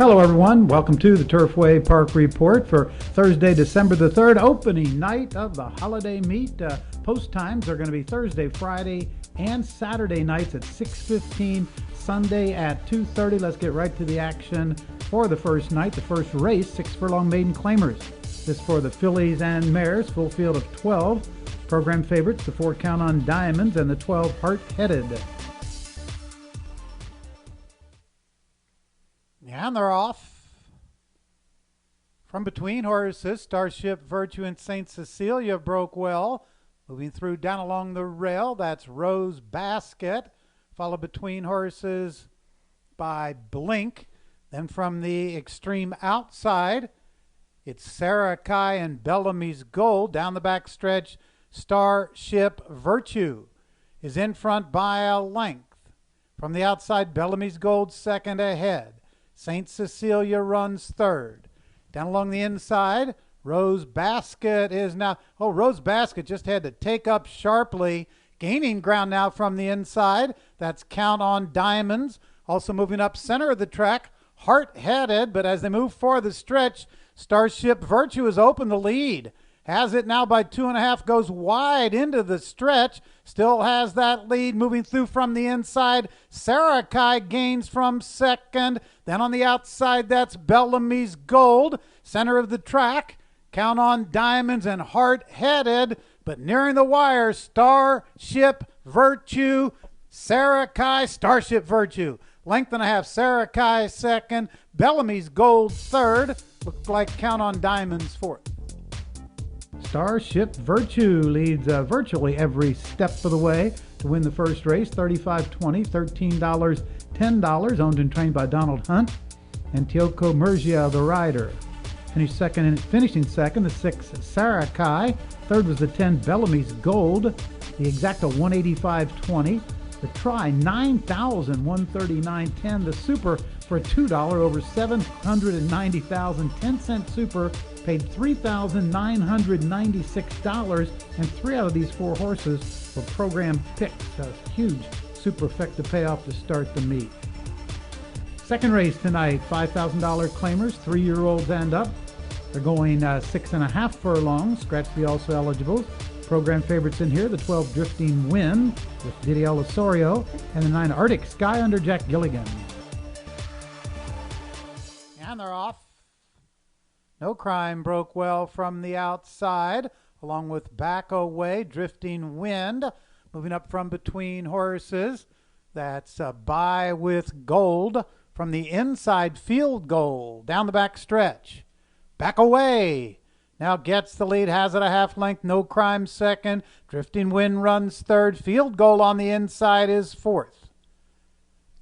Hello everyone, welcome to the Turfway Park Report for Thursday, December the 3rd, opening night of the holiday meet. Post times are going to be Thursday, Friday, and Saturday nights at 6:15, Sunday at 2:30. Let's get right to the action for the first night. The first race, 6 furlong maiden claimers. This for the fillies and mares, full field of 12. Program favorites, the 4 Count on Diamonds and the 12 Heart Headed. And they're off. From between horses, Starship Virtue and St. Cecilia broke well. Moving through down along the rail, that's Rose Basket. Followed between horses by Blink. Then from the extreme outside, it's Sarah Kai and Bellamy's Gold. Down the back stretch, Starship Virtue is in front by a length. From the outside, Bellamy's Gold second ahead. St. Cecilia runs third. Down along the inside, Rose Basket is now... Oh, Rose Basket just had to take up sharply. Gaining ground now from the inside. That's Count on Diamonds. Also moving up center of the track, Heart Headed. But as they move for the stretch, Starship Virtue has opened the lead. Has it now by 2.5, goes wide into the stretch. Still has that lead moving through from the inside. Sarah Kai gains from second. Then on the outside, that's Bellamy's Gold. Center of the track, Count on Diamonds and Heart Headed. But nearing the wire, Starship Virtue, Sarah Kai, Starship Virtue. Length and a half, Sarah Kai second. Bellamy's Gold third. Looks like Count on Diamonds fourth. Starship Virtue leads virtually every step of the way to win the first race. $35.20, $13, $10. Owned and trained by Donald Hunt and Tioko Murgia, the rider. Finishing second, the 6 Sarah Kai. Third was the 10 Bellamy's Gold. The exacta 185.20. The try 9,139.10. The super for $2 over 790,000. 10-cent super paid $3,996, and 3 out of these 4 horses were program picks. A huge superfecta payoff to start the meet. Second race tonight, $5,000 claimers, 3-year-olds and up. They're going 6.5 furlongs. Scratch the also eligibles. Program favorites in here, the 12 Drifting Wind with Didier Osorio and the 9 Arctic Sky under Jack Gilligan. And they're off. No Crime broke well from the outside, along with Back Away, Drifting Wind. Moving up from between horses, that's Buy with Gold. From the inside, Field Goal. Down the back stretch, Back Away now gets the lead, has it a half length. No Crime second. Drifting Wind runs third. Field Goal on the inside is fourth.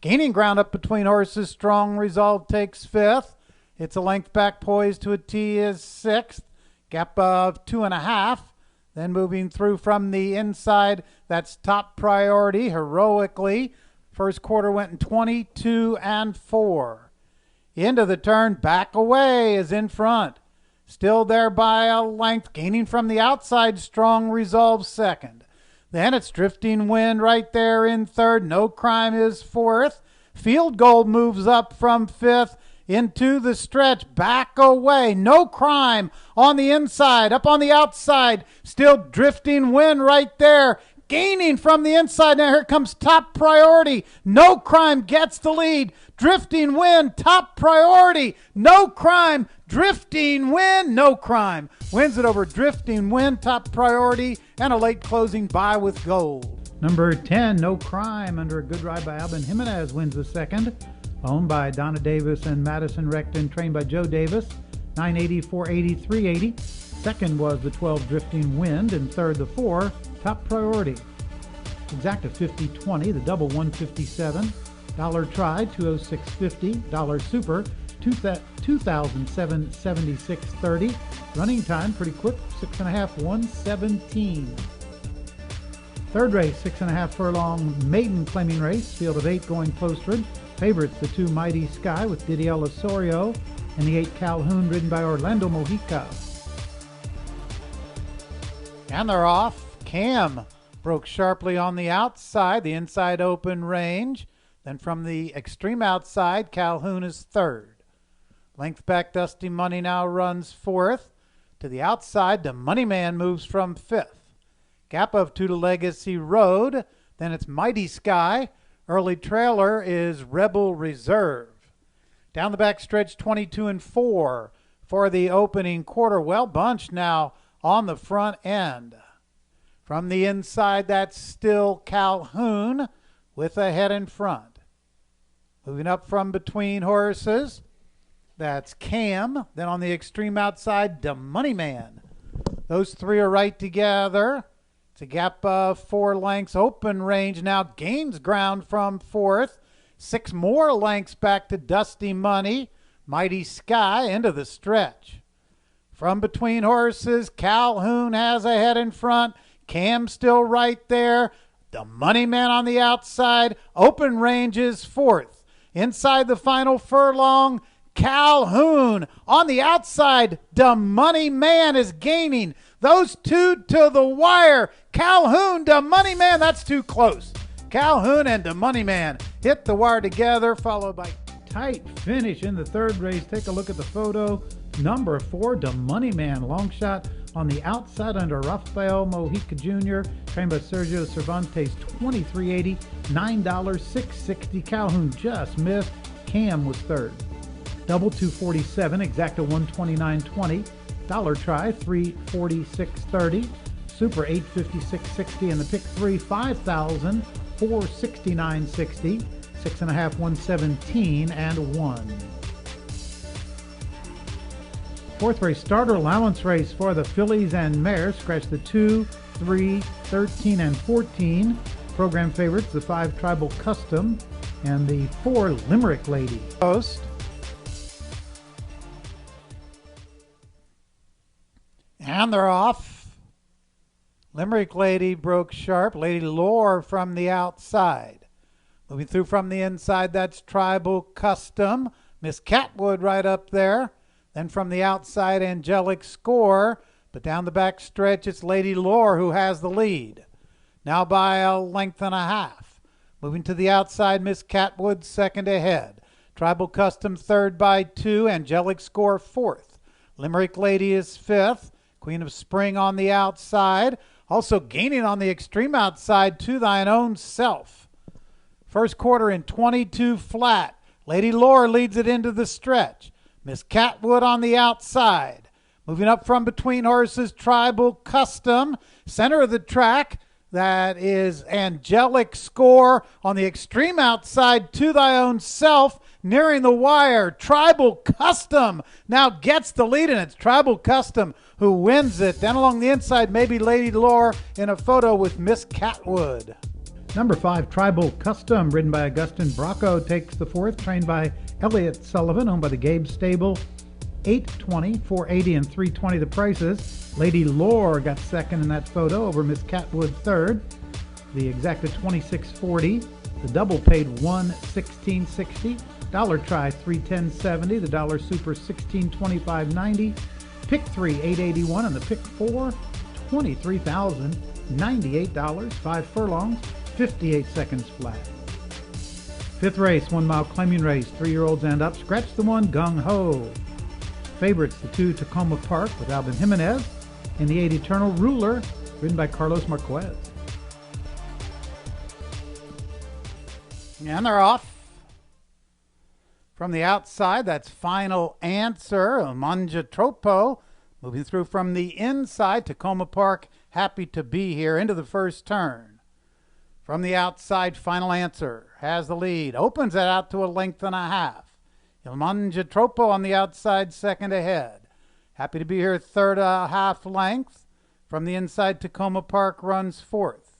Gaining ground up between horses, Strong Resolve takes fifth. It's a length back, Poised to a T is sixth. Gap of 2.5. Then moving through from the inside, that's Top Priority, Heroically. First quarter went in 22 and 4. Into the turn, Back Away is in front. Still there by a length, gaining from the outside, Strong Resolve second. Then it's Drifting Wind right there in third. No Crime is fourth. Field Goal moves up from fifth. Into the stretch, Back Away, No Crime on the inside, up on the outside, still Drifting Wind right there, gaining from the inside. Now here comes Top Priority, No Crime gets the lead, Drifting Wind, Top Priority, No Crime, Drifting Wind, No Crime wins it over Drifting Wind, Top Priority, and a late closing Buy with Gold. Number 10, No Crime, under a good ride by Alvin Jimenez, wins the second. Owned by Donna Davis and Madison Recton, trained by Joe Davis, 980, 480, 380. Second was the 12 Drifting Wind, and third the 4 Top Priority. Exacta 50.20, the double 157. Dollar try 206.50. Dollar super 2,776.30. Running time pretty quick, 6.5, 117. Third race, 6.5 furlong maiden claiming race, field of 8 going postward. Favorites, the 2 Mighty Sky with Didier Osorio and the 8 Calhoun ridden by Orlando Mojica. And they're off. Cam broke sharply on the outside, the inside open range. Then from the extreme outside, Calhoun is third. Length back, Dusty Money now runs fourth. To the outside, the Money Man moves from fifth. Gap of 2 to Legacy Road. Then it's Mighty Sky. Early trailer is Rebel Reserve. Down the back stretch, 22 and 4 for the opening quarter. Well bunched now on the front end. From the inside, that's still Calhoun with a head in front. Moving up from between horses, that's Cam. Then on the extreme outside, the Money Man. Those three are right together. It's a gap of 4 lengths. Open Range now gains ground from fourth. 6 more lengths back to Dusty Money. Mighty Sky into the stretch. From between horses, Calhoun has a head in front. Cam still right there. The Money Man on the outside. Open Range is fourth. Inside the final furlong, Calhoun on the outside. The Money Man is gaining. Those two to the wire. Calhoun, the Money Man, that's too close. Calhoun and the Money Man hit the wire together, followed by Tight finish in the third race. Take a look at the photo. Number 4, the Money Man. Long shot on the outside under Rafael Mojica Jr., trained by Sergio Cervantes. $23.80, $9, $6.60. Calhoun just missed. Cam was third. Double 247, exacta 129.20. Dollar try 346.30. Super 856.60, and the pick 3 5,000 469.60. 6.5 117 and 1. Fourth race, starter allowance race for the fillies and mares. Scratch the 2, 3, 13, and 14. Program favorites, the 5 Tribal Custom and the 4 Limerick Lady. Post. And they're off. Limerick Lady broke sharp. Lady Lore from the outside. Moving through from the inside, that's Tribal Custom. Miss Catwood right up there. Then from the outside, Angelic Score. But down the back stretch, it's Lady Lore who has the lead. Now by a length and a half. Moving to the outside, Miss Catwood second ahead. Tribal Custom third by 2. Angelic Score fourth. Limerick Lady is fifth. Queen of Spring on the outside. Also gaining on the extreme outside, To Thine Own Self. First quarter in 22 flat. Lady Lore leads it into the stretch. Miss Catwood on the outside. Moving up from between horses, Tribal Custom. Center of the track, that is Angelic Score. On the extreme outside, To Thy Own Self. Nearing the wire, Tribal Custom now gets the lead, and it's Tribal Custom who wins it. Then along the inside, maybe Lady Lore in a photo with Miss Catwood. Number 5, Tribal Custom, ridden by Augustin Bracco, takes the fourth, trained by Elliott Sullivan, owned by the Gabe Stable. $8.20, $4.80, and $3.20 the prices. Lady Lore got second in that photo over Miss Catwood third. The exacta $26.40. The double paid $116.60. Dollar try $310.70. The dollar super $1625.90. Pick 3 $881, and the pick 4 $23,098. 5 furlongs. 58 seconds flat. Fifth race, 1 mile claiming race, 3-year-olds and up. Scratch the 1, Gung Ho. Favorites, the 2 Tacoma Park with Alvin Jimenez, and the 8 Eternal Ruler, ridden by Carlos Marquez. And they're off. From the outside, that's Final Answer, Manja Tropo. Moving through from the inside, Tacoma Park, Happy to Be Here, into the first turn. From the outside, Final Answer has the lead. Opens it out to a length and a half. Ilmanja Tropo on the outside, second ahead. Happy to Be Here, third half length. From the inside, Tacoma Park runs fourth.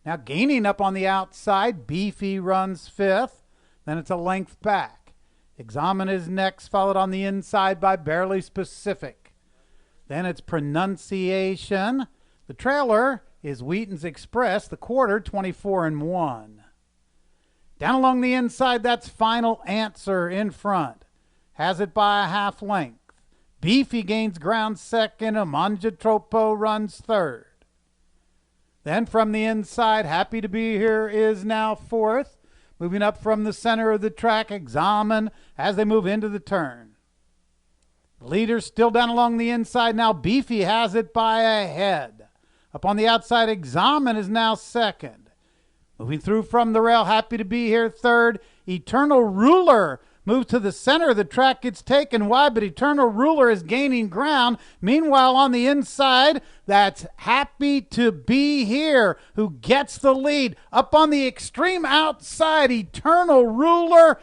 Now gaining up on the outside, Beefy runs fifth. Then it's a length back. Examine is next, followed on the inside by Barely Specific. Then it's Pronunciation. The trailer is Wheaton's Express, the quarter 24 and 1. Down along the inside, that's Final Answer in front. Has it by a half length. Beefy gains ground second. Amanja Tropo runs third. Then from the inside, Happy to Be Here is now fourth. Moving up from the center of the track, Examine as they move into the turn. Leader still down along the inside now. Beefy has it by a head. Up on the outside, Examen is now second. Moving through from the rail, Happy to Be Here third. Eternal Ruler moves to the center of the track, gets taken wide, but Eternal Ruler is gaining ground. Meanwhile, on the inside, that's Happy to Be Here, who gets the lead. Up on the extreme outside, Eternal Ruler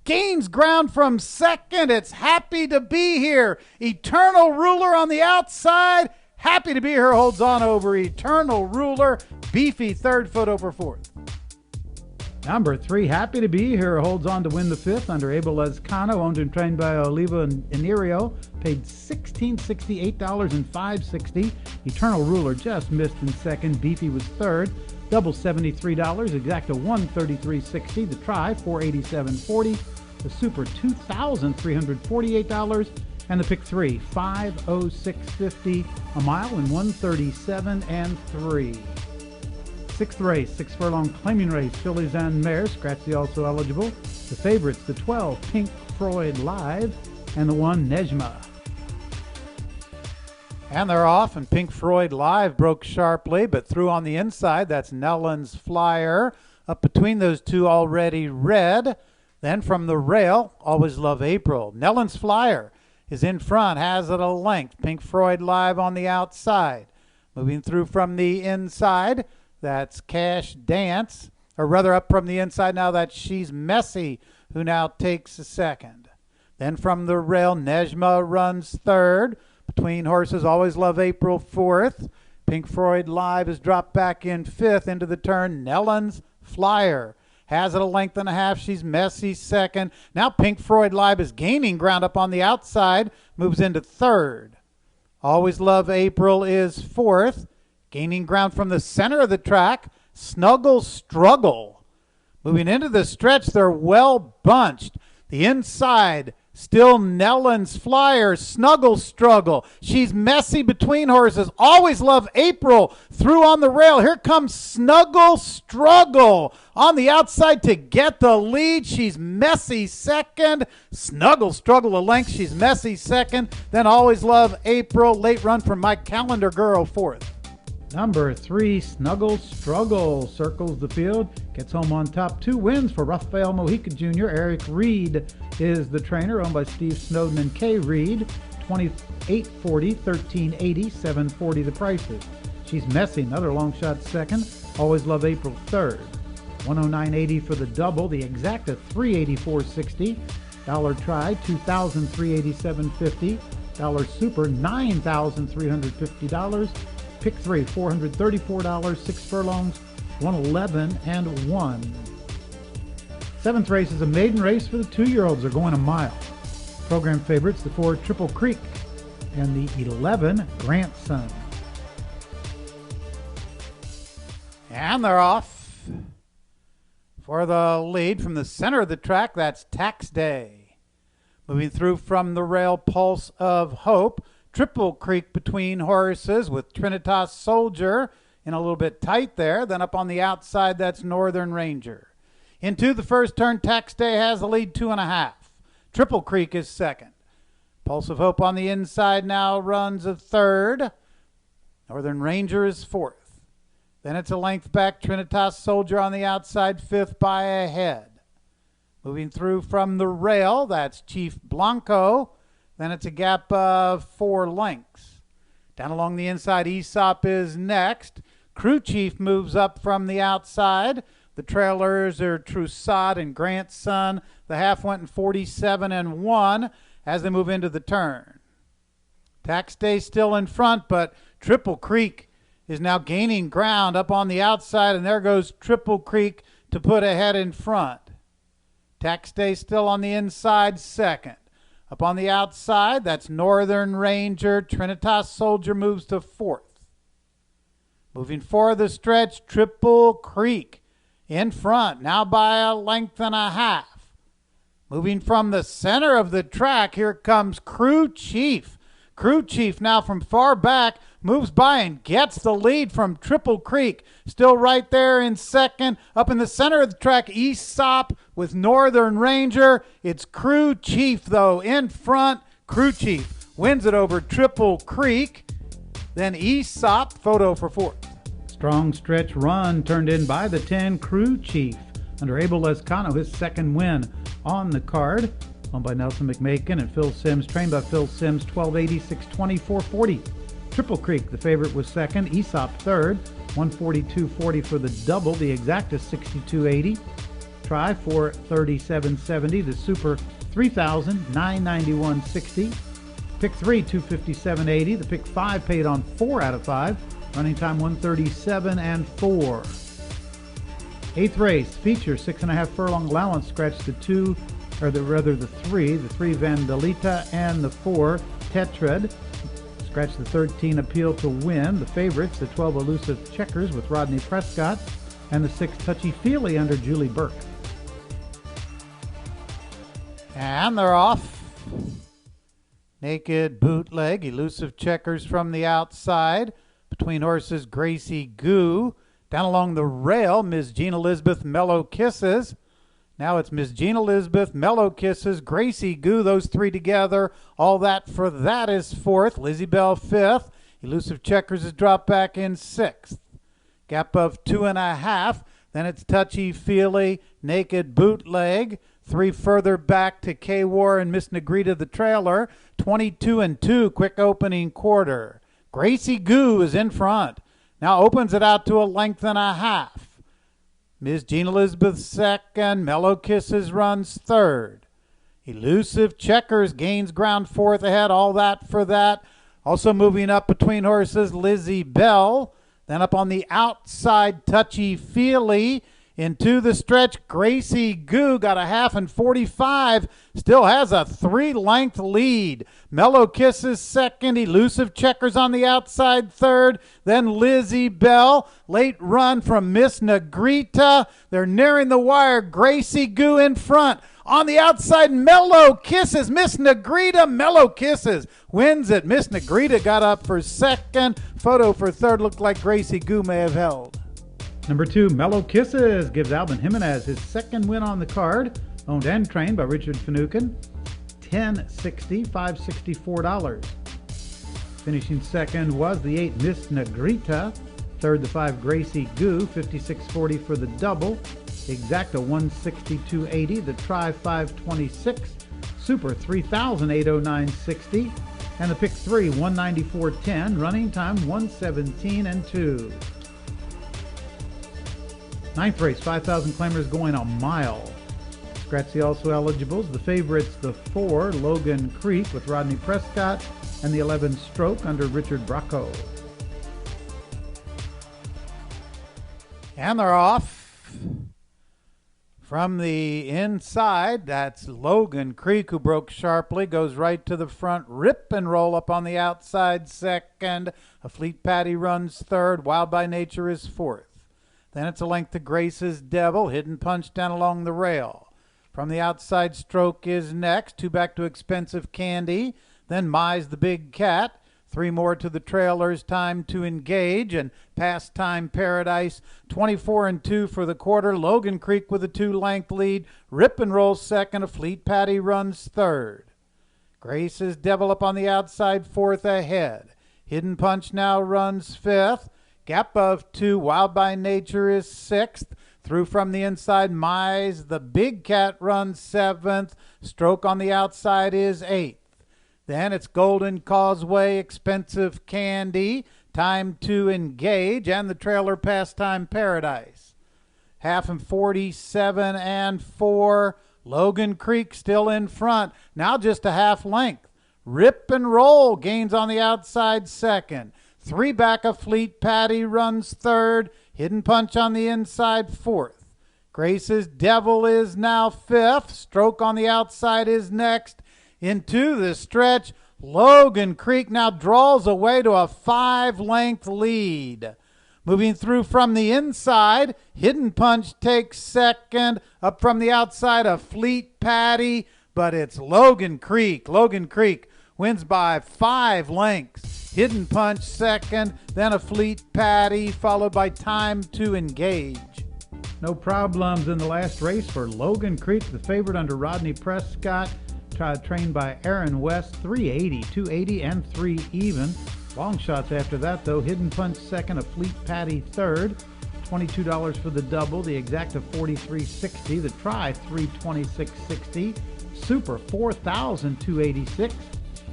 gains ground from second. It's Happy to Be Here. Eternal Ruler on the outside. Happy to Be Here holds on over Eternal Ruler. Beefy third, Foot over fourth. Number 3, Happy to Be Here, holds on to win the fifth under Abel Lescano, owned and trained by Oliva and Inerio. Paid $16.68, $5.60. Eternal Ruler just missed in second. Beefy was third. Double $73, Exacta $133.60. The Try $487.40. The Super $2,348. And the Pick 3 $506.50 a mile in 137 and 3. Sixth race, 6 furlong claiming race, fillies and mares. Scratchy also eligible. The favorites, the 12 Pink Floyd Live and the 1 Nejma. And they're off, and Pink Floyd Live broke sharply, but through on the inside, that's Nellen's Flyer. Up between those two, Already Red. Then from the rail, Always Love April. Nellen's Flyer is in front, has it a length. Pink Floyd Live on the outside. Moving through from the inside, that's Cash Dance. Or rather, up from the inside now, that's She's Messy, who now takes a second. Then from the rail, Nejma runs third. Between horses, Always Love April fourth. Pink Floyd Live is dropped back in fifth. Into the turn, Nellen's Flyer has it a length and a half. She's Messy second. Now Pink Floyd Live is gaining ground up on the outside. Moves into third. Always Love April is fourth. Gaining ground from the center of the track. Snuggle Struggle. Moving into the stretch, they're well bunched. The inside, still Nellen's Flyer, Snuggle Struggle. She's Messy between horses. Always Love April through on the rail. Here comes Snuggle Struggle on the outside to get the lead. She's Messy second. Snuggle Struggle a length. She's Messy second. Then Always Love April. Late run from My Calendar Girl fourth. Number 3, Snuggle Struggle, circles the field, gets home on top. 2 wins for Rafael Mojica Jr. Eric Reed is the trainer, owned by Steve Snowden and Kay Reed. $28.40, $13.80, $7.40 the prices. She's Messy, another long shot second. Always Love April third. $109.80 for the double. The Exacta $384.60. Dollar Try $2,387.50. Dollar Super $9,350. Pick 3, $434, 6 furlongs, 111 and 1. Seventh race is a maiden race for the 2-year-olds. They're going a mile. Program favorites, the 4 Triple Creek and the 11 Grandson. And they're off. For the lead from the center of the track, that's Tax Day. Moving through from the rail, Pulse of Hope. Triple Creek between horses with Trinitas Soldier in a little bit tight there. Then up on the outside, that's Northern Ranger. Into the first turn, Tax Day has the lead 2.5. Triple Creek is second. Pulse of Hope on the inside now runs a third. Northern Ranger is fourth. Then it's a length back. Trinitas Soldier on the outside, fifth by a head. Moving through from the rail, that's Chief Blanco. Then it's a gap of 4 lengths. Down along the inside, Aesop is next. Crew Chief moves up from the outside. The trailers are Troussade and Grandson. The half went in 47 and 1 as they move into the turn. Tax Day still in front, but Triple Creek is now gaining ground up on the outside, and there goes Triple Creek to put ahead in front. Tax Day still on the inside, second. Up on the outside, that's Northern Ranger. Trinitas Soldier moves to fourth. Moving for the stretch, Triple Creek in front, now by a length and a half. Moving from the center of the track, here comes Crew Chief. Crew Chief now from far back moves by and gets the lead from Triple Creek. Still right there in second. Up in the center of the track, Aesop with Northern Ranger. It's Crew Chief, though, in front. Crew Chief wins it over Triple Creek. Then Aesop, photo for fourth. Strong stretch run turned in by the 10 Crew Chief under Abel Lescano, his second win on the card. Owned by Nelson McMakin and Phil Sims, trained by Phil Sims, 1280, 620, 440. Triple Creek, the favorite, was second. Aesop third, 142.40 for the double. The exacta 62.80. Try for 37.70. The super 3,000, 991.60. Pick 3, 257.80. The pick 5 paid on 4 out of 5. Running time 137 and 4. Eighth race feature 6.5 furlong allowance. Scratch the 3. The 3 Vandalita and the 4 Tetrad. Scratch the 13 Appeal to Win. The favorites, the 12 Elusive Checkers with Rodney Prescott, and the 6 Touchy Feely under Julie Burke. And they're off. Naked Bootleg, Elusive Checkers from the outside. Between horses, Gracie Goo. Down along the rail, Ms. Jean Elizabeth, Mellow Kisses. Now it's Ms. Jean Elizabeth, Mellow Kisses, Gracie Goo, those three together. All that for that is fourth. Lizzie Bell fifth. Elusive Checkers is dropped back in sixth. Gap of 2.5. Then it's Touchy Feely, Naked Bootleg. 3 further back to K-War and Miss Negrita the trailer. 22 and 2, quick opening quarter. Gracie Goo is in front. Now opens it out to 1.5 lengths. Ms. Jean Elizabeth second. Mellow Kisses runs third. Elusive Checkers gains ground fourth ahead. All that for that. Also moving up between horses, Lizzie Bell. Then up on the outside, Touchy Feely. Into the stretch, Gracie Goo got a half and 45. Still has a 3-length lead. Mellow Kisses second. Elusive Checkers on the outside third. Then Lizzie Bell. Late run from Miss Negrita. They're nearing the wire. Gracie Goo in front. On the outside, Mellow Kisses. Miss Negrita, Mellow Kisses wins it. Miss Negrita got up for second. Photo for third. Looked like Gracie Goo may have held. Number 2, Mellow Kisses, gives Alvin Jimenez his second win on the card. Owned and trained by Richard Finucane. $10.60, $564. Finishing second was the 8 Miss Negrita. Third, the 5 Gracie Goo, $56.40 for the double. Exacta $162.80. The try $526. Super $3,809.60. And the pick 3 $194.10. Running time 117 and 2. Ninth race, 5,000 claimers going a mile. Scratch the also eligibles. The favorites, the 4 Logan Creek with Rodney Prescott, and the 11 Stroke under Richard Bracco. And they're off. From the inside, that's Logan Creek, who broke sharply, goes right to the front. Rip and Roll up on the outside second. A Fleet Patty runs third. Wild by Nature is fourth. Then it's a length to Grace's Devil. Hidden Punch down along the rail. From the outside, Stroke is next. 2 back to Expensive Candy. Then Mize the Big Cat. 3 more to the trailers. Time to Engage. And Pastime Paradise. 24 and 2 for the quarter. Logan Creek with a 2-length lead. Rip and Roll second. A Fleet Patty runs third. Grace's Devil up on the outside, fourth ahead. Hidden Punch now runs fifth. Gap of 2, Wild by Nature is sixth. Through from the inside, Mize the Big Cat runs seventh. Stroke on the outside is eighth. Then it's Golden Causeway, Expensive Candy, Time to Engage, and the trailer Pastime Paradise. Half and 47 and 4. Logan Creek still in front. Now just a half length. Rip and Roll gains on the outside second. 3 back of Fleet Patty runs third. Hidden Punch on the inside fourth. Grace's Devil is now fifth. Stroke on the outside is next. Into the stretch, Logan Creek now draws away to a 5-length lead. Moving through from the inside, Hidden Punch takes second. Up from the outside, a Fleet Patty, but it's Logan Creek. Logan Creek wins by 5 lengths. Hidden Punch second, then a Fleet Patty, followed by Time to Engage. No problems in the last race for Logan Creek, the favorite under Rodney Prescott. trained by Aaron West, 380, 280, and 3 even. Long shots after that, though. Hidden Punch second, a Fleet Patty third. $22 for the double. The exacta 43.60. The try 326.60. Super 4,286.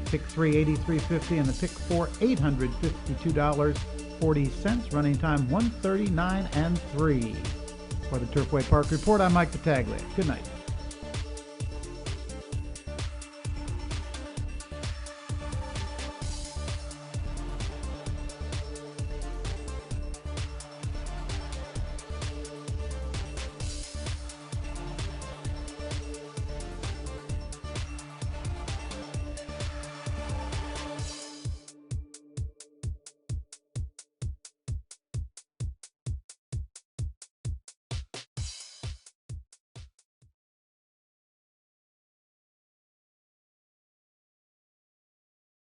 Pick 3 83.50 and the pick 4 $852.40. Running time 139 and 3. For the Turfway Park Report, I'm Mike Battaglia. Good night.